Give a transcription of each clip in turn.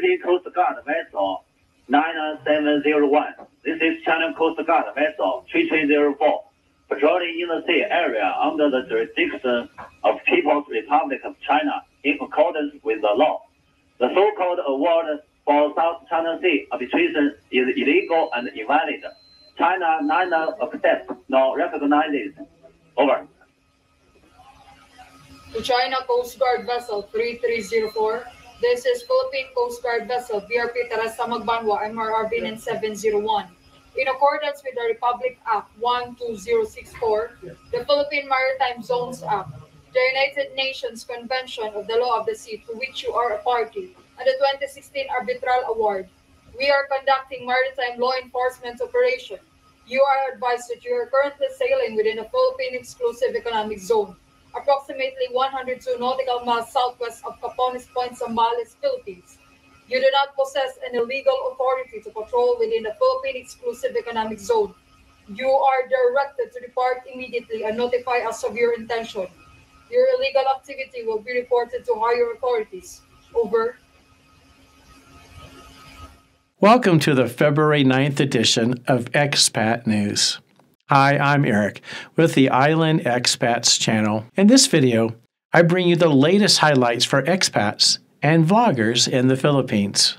Philippine Coast Guard vessel 9701. This is China Coast Guard vessel 3304, patrolling in the sea area under the jurisdiction of People's Republic of China in accordance with the law. The so-called award for South China Sea arbitration is illegal and invalid. China neither accepts nor recognizes. Over. To China Coast Guard Vessel 3304, this is Philippine Coast Guard Vessel BRP Teresa Magbanwa MRRB 9701. In accordance with the Republic Act 12064, the Philippine Maritime Zones Act, the United Nations Convention of the Law of the Sea to which you are a party, and the 2016 Arbitral Award, we are conducting maritime law enforcement operation. You are advised that you are currently sailing within the Philippine Exclusive Economic Zone, approximately 102 nautical miles southwest of Capones Point, Zambales, Philippines. You do not possess any legal authority to patrol within the Philippine Exclusive Economic Zone. You are directed to depart immediately and notify us of your intention. Your illegal activity will be reported to higher authorities. Over. Welcome to the February 9th edition of Expat News. Hi, I'm Eric with the Island Expats channel. In this video, I bring you the latest highlights for expats and vloggers in the Philippines.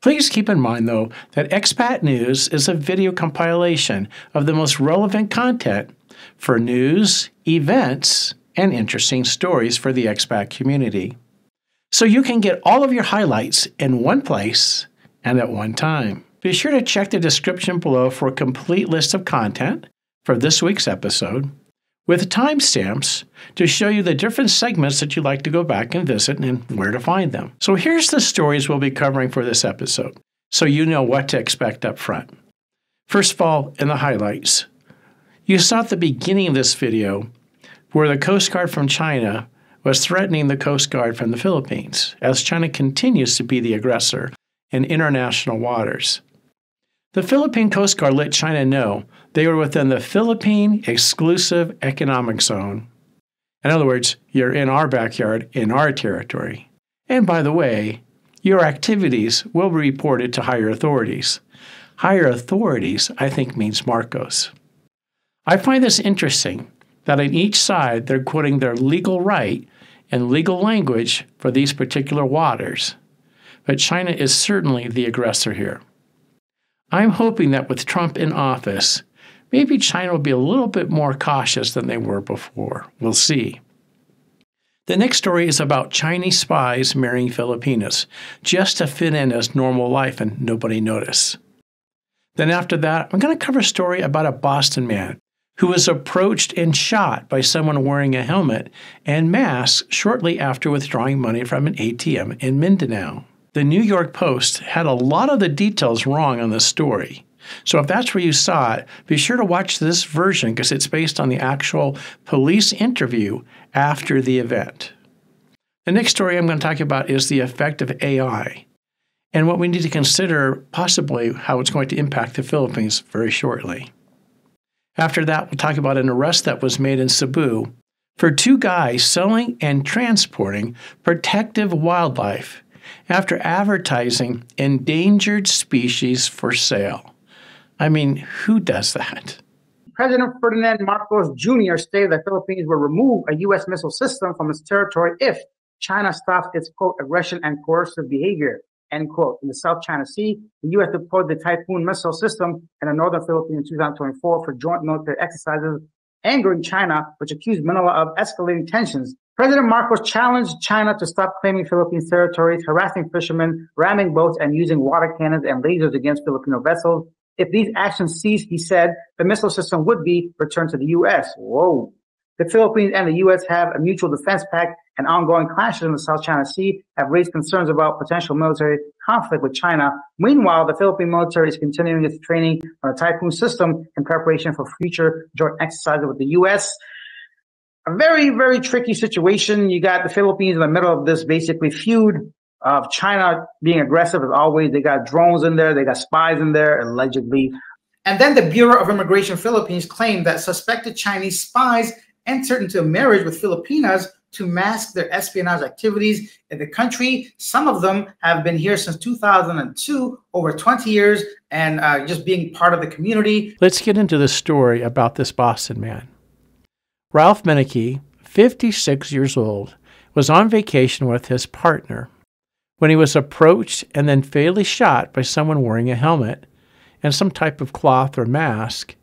Please keep in mind, though, that Expat News is a video compilation of the most relevant content for news, events, and interesting stories for the expat community. So you can get all of your highlights in one place and at one time. Be sure to check the description below for a complete list of content for this week's episode, with timestamps to show you the different segments that you'd like to go back and visit and where to find them. So here's the stories we'll be covering for this episode, so you know what to expect up front. First of all, in the highlights, you saw at the beginning of this video where the Coast Guard from China was threatening the Coast Guard from the Philippines, as China continues to be the aggressor in international waters. The Philippine Coast Guard let China know they were within the Philippine Exclusive Economic Zone. In other words, you're in our backyard, in our territory. And by the way, your activities will be reported to higher authorities. Higher authorities, I think, means Marcos. I find this interesting, that on each side they're quoting their legal right and legal language for these particular waters. But China is certainly the aggressor here. I'm hoping that with Trump in office, maybe China will be a little bit more cautious than they were before. We'll see. The next story is about Chinese spies marrying Filipinas, just to fit in as normal life and nobody notice. Then after that, I'm going to cover a story about a Boston man who was approached and shot by someone wearing a helmet and mask shortly after withdrawing money from an ATM in Mindanao. The New York Post had a lot of the details wrong on this story. So if that's where you saw it, be sure to watch this version because it's based on the actual police interview after the event. The next story I'm going to talk about is the effect of AI and what we need to consider possibly how it's going to impact the Philippines very shortly. After that, we'll talk about an arrest that was made in Cebu for two guys selling and transporting protective wildlife after advertising endangered species for sale. I mean, who does that? President Ferdinand Marcos Jr. stated that Philippines will remove a U.S. missile system from its territory if China stops its, quote, aggression and coercive behavior, end quote. In the South China Sea, the U.S. deployed the Typhoon missile system in the northern Philippines in 2024 for joint military exercises, angering China, which accused Manila of escalating tensions. President Marcos challenged China to stop claiming Philippines territories, harassing fishermen, ramming boats, and using water cannons and lasers against Filipino vessels. If these actions cease, he said, the missile system would be returned to the U.S. Whoa. The Philippines and the U.S. have a mutual defense pact, and ongoing clashes in the South China Sea have raised concerns about potential military conflict with China. Meanwhile, the Philippine military is continuing its training on a Typhoon system in preparation for future joint exercises with the U.S. A very, very tricky situation. You got the Philippines in the middle of this basically feud of China being aggressive as always. They got drones in there. They got spies in there, allegedly. And then the Bureau of Immigration Philippines claimed that suspected Chinese spies entered into a marriage with Filipinas to mask their espionage activities in the country. Some of them have been here since 2002, over 20 years, and just being part of the community. Let's get into the story about this Boston man. Ralph Meneke, 56 years old, was on vacation with his partner when he was approached and then fatally shot by someone wearing a helmet and some type of cloth or mask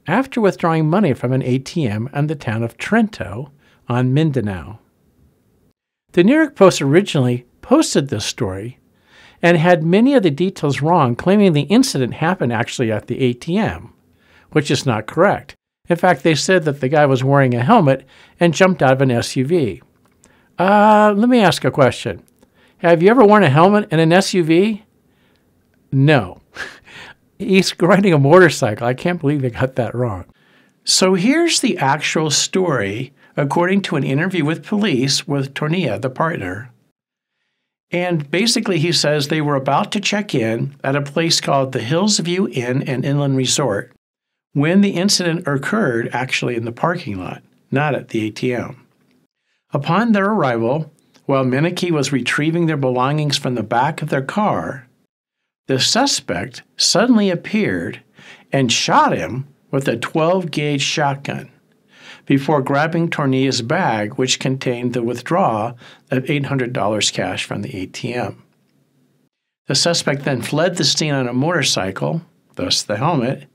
after withdrawing money from an ATM in the town of Trento on Mindanao. The New York Post originally posted this story and had many of the details wrong, claiming the incident happened actually at the ATM, which is not correct. In fact, they said that the guy was wearing a helmet and jumped out of an SUV. Let me ask a question. Have you ever worn a helmet in an SUV? No. He's riding a motorcycle. I can't believe they got that wrong. So here's the actual story, according to an interview with police with Tornia, the partner. And basically he says they were about to check in at a place called the Hillsview Inn and Inland Resort when the incident occurred actually in the parking lot, not at the ATM. Upon their arrival, while Meneke was retrieving their belongings from the back of their car, the suspect suddenly appeared and shot him with a 12-gauge shotgun before grabbing Tornia's bag, which contained the withdrawal of $800 cash from the ATM. The suspect then fled the scene on a motorcycle, thus the helmet.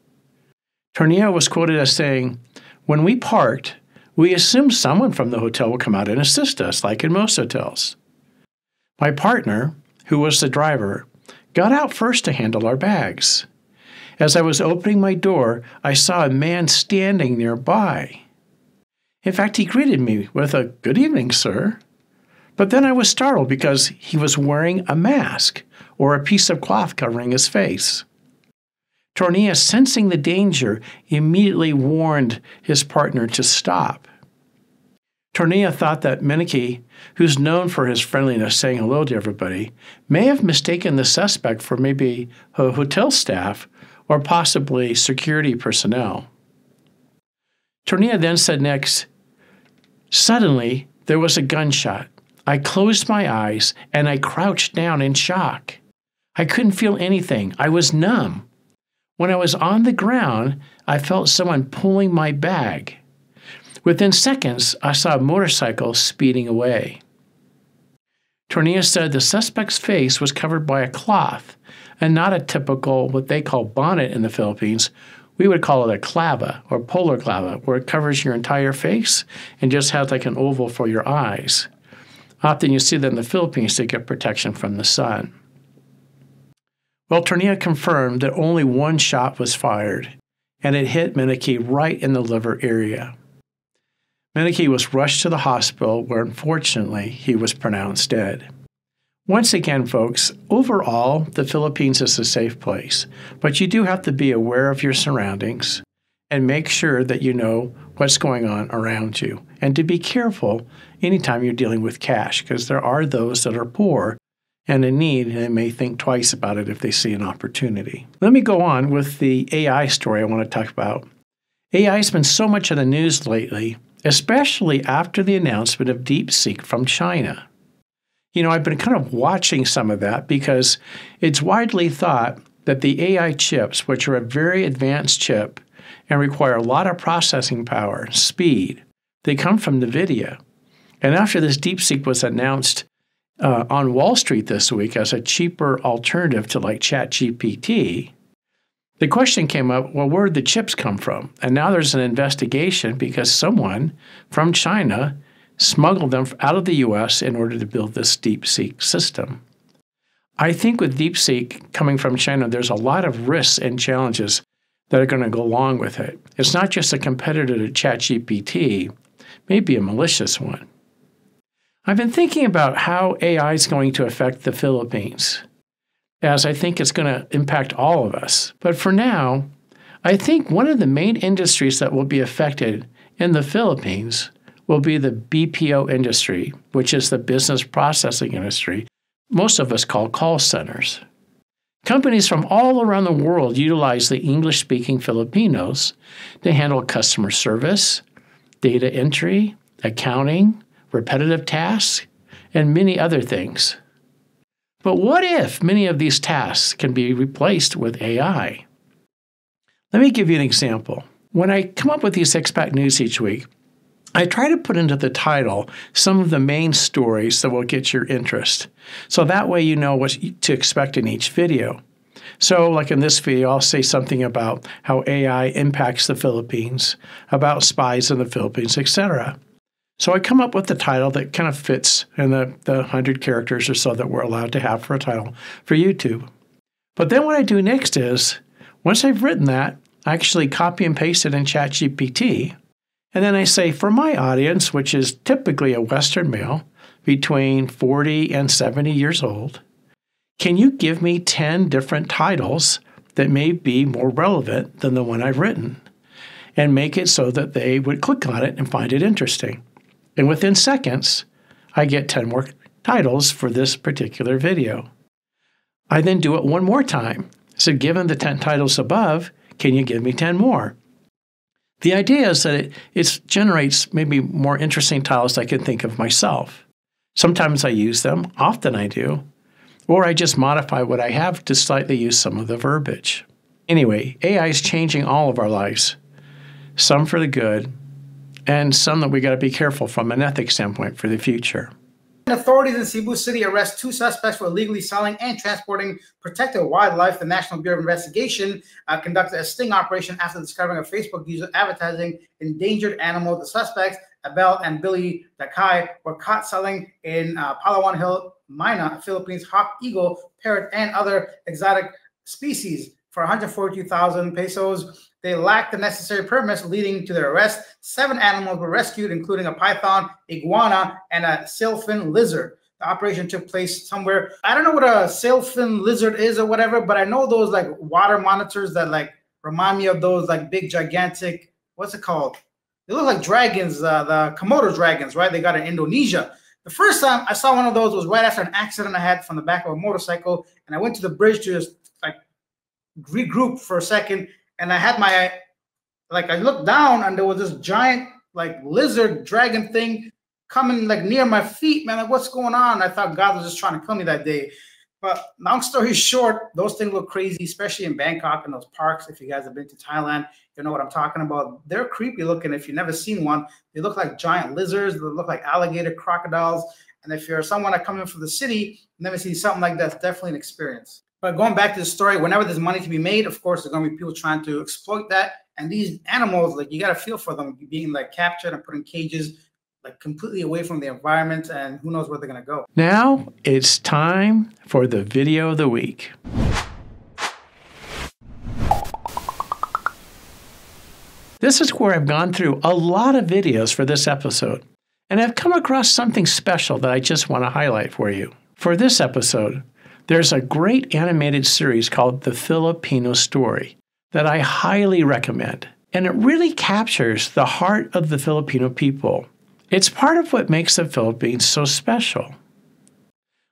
Tornia was quoted as saying, "When we parked, we assumed someone from the hotel would come out and assist us, like in most hotels. My partner, who was the driver, got out first to handle our bags. As I was opening my door, I saw a man standing nearby. In fact, he greeted me with a 'Good evening, sir.' But then I was startled because he was wearing a mask or a piece of cloth covering his face. Tornia, sensing the danger, immediately warned his partner to stop. Tornia thought that Meneke, who's known for his friendliness saying hello to everybody, may have mistaken the suspect for maybe a hotel staff or possibly security personnel. Tornia then said next, "Suddenly, there was a gunshot. I closed my eyes and I crouched down in shock. I couldn't feel anything. I was numb. When I was on the ground, I felt someone pulling my bag. Within seconds, I saw a motorcycle speeding away." Tornia said the suspect's face was covered by a cloth and not a typical, what they call bonnet in the Philippines. We would call it a clava or polar clava, where it covers your entire face and just has like an oval for your eyes. Often you see that in the Philippines to get protection from the sun. Well, Tornia confirmed that only one shot was fired, and it hit Meneke right in the liver area. Meneke was rushed to the hospital, where unfortunately he was pronounced dead. Once again, folks, overall, the Philippines is a safe place, but you do have to be aware of your surroundings and make sure that you know what's going on around you, and to be careful anytime you're dealing with cash, because there are those that are poor and in need, and they may think twice about it if they see an opportunity. Let me go on with the AI story I want to talk about. AI has been so much in the news lately, especially after the announcement of DeepSeek from China. You know, I've been kind of watching some of that because it's widely thought that the AI chips, which are a very advanced chip and require a lot of processing power, speed, they come from NVIDIA. And after this DeepSeek was announced on Wall Street this week as a cheaper alternative to like ChatGPT, the question came up, well, where did the chips come from? And now there's an investigation because someone from China smuggled them out of the U.S. in order to build this DeepSeek system. I think with DeepSeek coming from China, there's a lot of risks and challenges that are going to go along with it. It's not just a competitor to ChatGPT, maybe a malicious one. I've been thinking about how AI is going to affect the Philippines, as I think it's going to impact all of us. But for now, I think one of the main industries that will be affected in the Philippines will be the BPO industry, which is the business processing industry most of us call call centers. Companies from all around the world utilize the English-speaking Filipinos to handle customer service, data entry, accounting, repetitive tasks, and many other things. But what if many of these tasks can be replaced with AI? Let me give you an example. When I come up with these expat news each week, I try to put into the title some of the main stories that will get your interest. So that way you know what to expect in each video. So like in this video, I'll say something about how AI impacts the Philippines, about spies in the Philippines, etc. So I come up with the title that kind of fits in the 100 characters or so that we're allowed to have for a title for YouTube. But then what I do next is, once I've written that, I actually copy and paste it in ChatGPT. And then I say, for my audience, which is typically a Western male between 40 and 70 years old, can you give me 10 different titles that may be more relevant than the one I've written? And make it so that they would click on it and find it interesting. And within seconds, I get 10 more titles for this particular video. I then do it one more time. So given the 10 titles above, can you give me 10 more? The idea is that it generates maybe more interesting titles I can think of myself. Sometimes I use them, often I do, or I just modify what I have to slightly use some of the verbiage. Anyway, AI is changing all of our lives, some for the good, and some that we got to be careful from an ethics standpoint for the future. Authorities in Cebu City arrest 2 suspects for illegally selling and transporting protected wildlife. The National Bureau of Investigation conducted a sting operation after discovering a Facebook user advertising endangered animals. The suspects, Abel and Billy Dakay, were caught selling in Palawan Hill, Mina, Philippines, hawk, eagle, parrot, and other exotic species for 142,000 pesos. They lacked the necessary permits, leading to their arrest. 7 animals were rescued, including a python, iguana, and a sailfin lizard. The operation took place somewhere. I don't know what a sailfin lizard is or whatever, but I know those like water monitors that like remind me of those like big, gigantic, what's it called? They look like dragons, the Komodo dragons, right? They got in Indonesia. The first time I saw one of those was right after an accident I had from the back of a motorcycle, and I went to the bridge to just like regroup for a second. And I had my, like, I looked down and there was this giant, like, lizard dragon thing coming, like, near my feet, man. Like, what's going on? I thought God was just trying to kill me that day. But long story short, those things look crazy, especially in Bangkok and those parks. If you guys have been to Thailand, you know what I'm talking about. They're creepy looking. If you've never seen one, they look like giant lizards. They look like alligator crocodiles. And if you're someone that comes in from the city, never see something like that, it's definitely an experience. But going back to the story, whenever there's money to be made, of course, there's going to be people trying to exploit that. And these animals, like, you got to feel for them being, like, captured and put in cages, like, completely away from the environment, and who knows where they're going to go. Now it's time for the video of the week. This is where I've gone through a lot of videos for this episode, and I've come across something special that I just want to highlight for you. For this episode, there's a great animated series called The Filipino Story that I highly recommend. And it really captures the heart of the Filipino people. It's part of what makes the Philippines so special.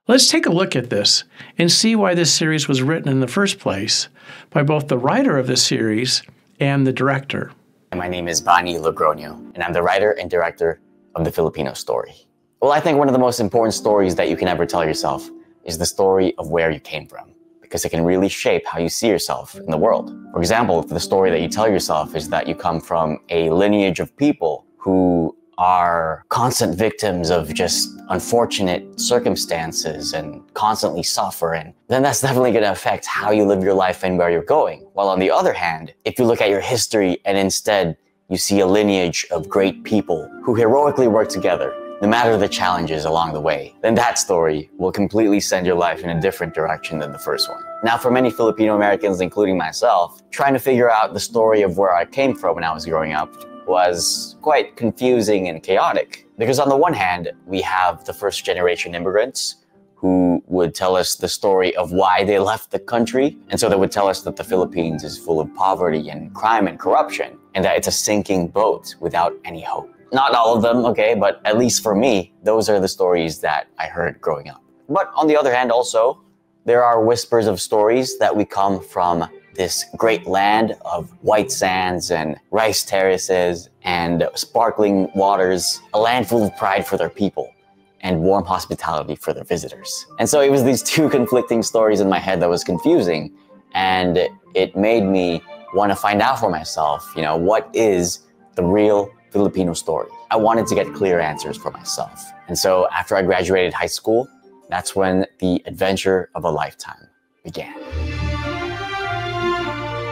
Let's take a look at this and see why this series was written in the first place by both the writer of the series and the director. My name is Bani Logronio, and I'm the writer and director of The Filipino Story. Well, I think one of the most important stories that you can ever tell yourself is the story of where you came from, because it can really shape how you see yourself in the world. For example, if the story that you tell yourself is that you come from a lineage of people who are constant victims of just unfortunate circumstances and constantly suffering, then that's definitely going to affect how you live your life and where you're going. While on the other hand, if you look at your history and instead you see a lineage of great people who heroically work together, no matter the challenges along the way, then that story will completely send your life in a different direction than the first one. Now, for many Filipino Americans, including myself, trying to figure out the story of where I came from when I was growing up was quite confusing and chaotic. Because on the one hand, we have the first generation immigrants who would tell us the story of why they left the country. And so they would tell us that the Philippines is full of poverty and crime and corruption, and that it's a sinking boat without any hope. Not all of them, okay, but at least for me, those are the stories that I heard growing up. But on the other hand, also, there are whispers of stories that we come from this great land of white sands and rice terraces and sparkling waters, a land full of pride for their people and warm hospitality for their visitors. And so it was these two conflicting stories in my head that was confusing, and it made me want to find out for myself, what is the real Filipino story? I wanted to get clear answers for myself. And so after I graduated high school, that's when the adventure of a lifetime began.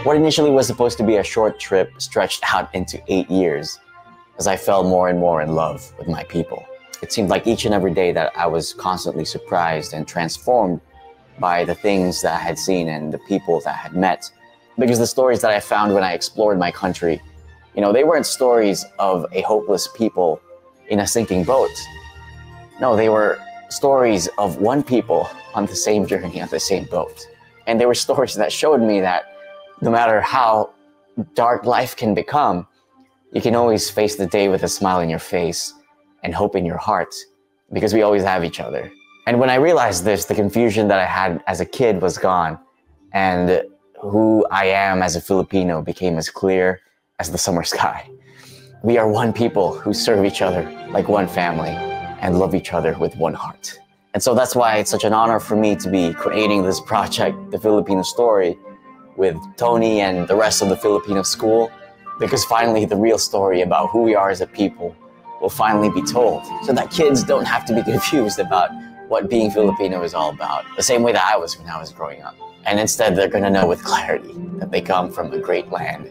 What initially was supposed to be a short trip stretched out into 8 years as I fell more and more in love with my people. It seemed like each and every day that I was constantly surprised and transformed by the things that I had seen and the people that I had met. Because the stories that I found when I explored my country, they weren't stories of a hopeless people in a sinking boat. No, they were stories of one people on the same journey, on the same boat. And they were stories that showed me that no matter how dark life can become, you can always face the day with a smile on your face and hope in your heart, because we always have each other. And when I realized this, the confusion that I had as a kid was gone, and who I am as a Filipino became as clear as the summer sky. We are one people who serve each other like one family and love each other with one heart. And so that's why it's such an honor for me to be creating this project, The Filipino Story, with Tony and the rest of the Filipino school, because finally the real story about who we are as a people will finally be told, so that kids don't have to be confused about what being Filipino is all about, the same way that I was when I was growing up. And instead, they're gonna know with clarity that they come from a great land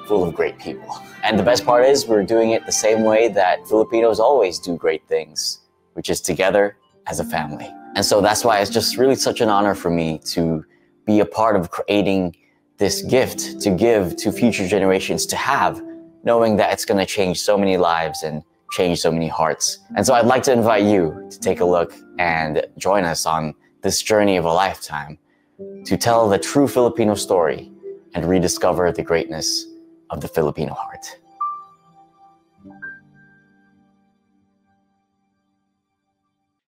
full of great people. And the best part is we're doing it the same way that Filipinos always do great things, which is together as a family. And so that's why it's just really such an honor for me to be a part of creating this gift to give to future generations to have, knowing that it's gonna change so many lives and change so many hearts. And so I'd like to invite you to take a look and join us on this journey of a lifetime to tell the true Filipino story and rediscover the greatness of the Filipino heart.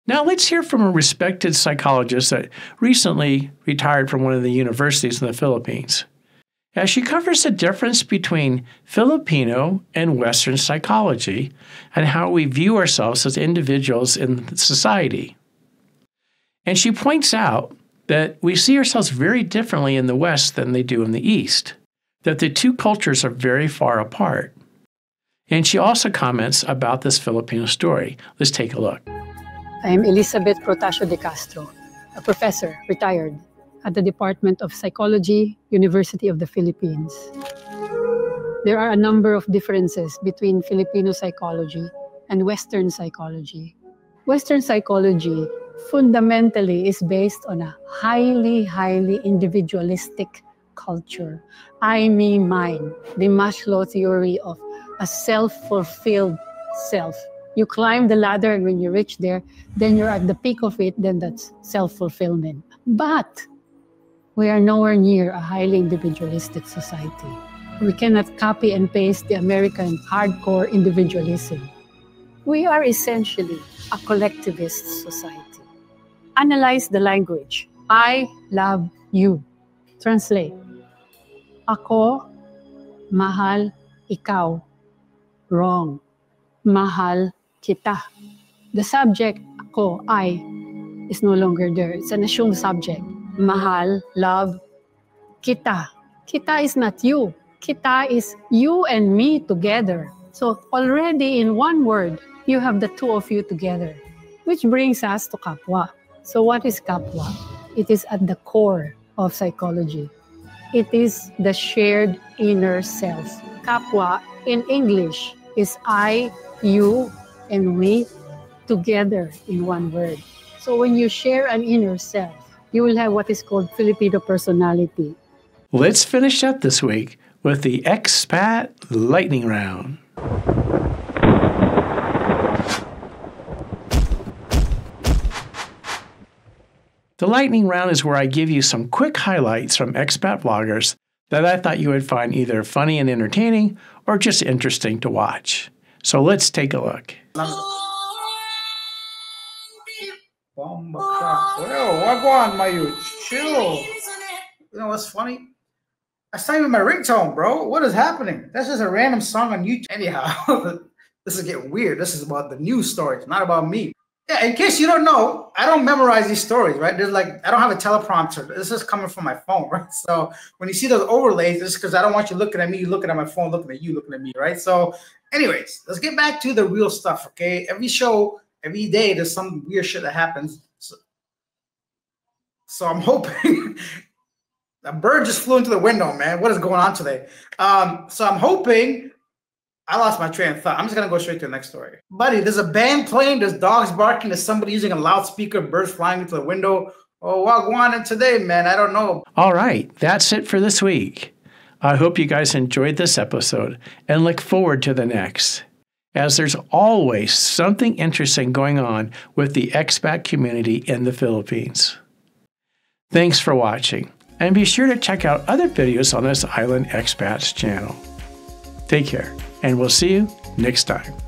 Now let's hear from a respected psychologist that recently retired from one of the universities in the Philippines, as she covers the difference between Filipino and Western psychology and how we view ourselves as individuals in society. And she points out that we see ourselves very differently in the West than they do in the East, that the two cultures are very far apart. And she also comments about this Filipino story. Let's take a look. I am Elizabeth Protasio de Castro, a professor, retired, at the Department of Psychology, University of the Philippines. There are a number of differences between Filipino psychology and Western psychology. Western psychology fundamentally is based on a highly individualistic culture. I, me, mine, the Maslow theory of a self-fulfilled self. You climb the ladder, and when you reach there, then you're at the peak of it, then that's self-fulfillment. But we are nowhere near a highly individualistic society. We cannot copy and paste the American hardcore individualism. We are essentially a collectivist society. Analyze the language. I love you. Translate. Ako, mahal, ikaw. Wrong. Mahal kita. The subject, ako, I, is no longer there. It's an assumed subject. Mahal, love, kita. Kita is not you. Kita is you and me together. So already in one word, you have the two of you together. Which brings us to kapwa. So what is kapwa? It is at the core of psychology. It is the shared inner self. Kapwa in English is I, you, and we together in one word. So when you share an inner self, you will have what is called Filipino personality. Let's finish up this week with the Expat Lightning Round. The Lightning Round is where I give you some quick highlights from expat vloggers that I thought you would find either funny and entertaining or just interesting to watch. So let's take a look. Well, wagwan, my youth. Chill. You know what's funny? That's not even my ringtone, bro. What is happening? That's just a random song on YouTube. Anyhow, this is getting weird. This is about the news stories, not about me. Yeah, in case you don't know, I don't memorize these stories, right? There's like, I don't have a teleprompter. This is coming from my phone, right? So when you see those overlays, it's because I don't want you looking at me, looking at my phone, looking at you, looking at me, right? So anyways, let's get back to the real stuff, okay? Every show, every day, there's some weird shit that happens. So I'm hoping a bird just flew into the window, man. What is going on today? So I'm hoping. I lost my train of thought. I'm just going to go straight to the next story. Buddy, there's a band playing, there's dogs barking, there's somebody using a loudspeaker, birds flying into the window. Oh, what's going on today, man? I don't know. All right, that's it for this week. I hope you guys enjoyed this episode and look forward to the next, as there's always something interesting going on with the expat community in the Philippines. Thanks for watching, and be sure to check out other videos on this Island Expats channel. Take care, and we'll see you next time.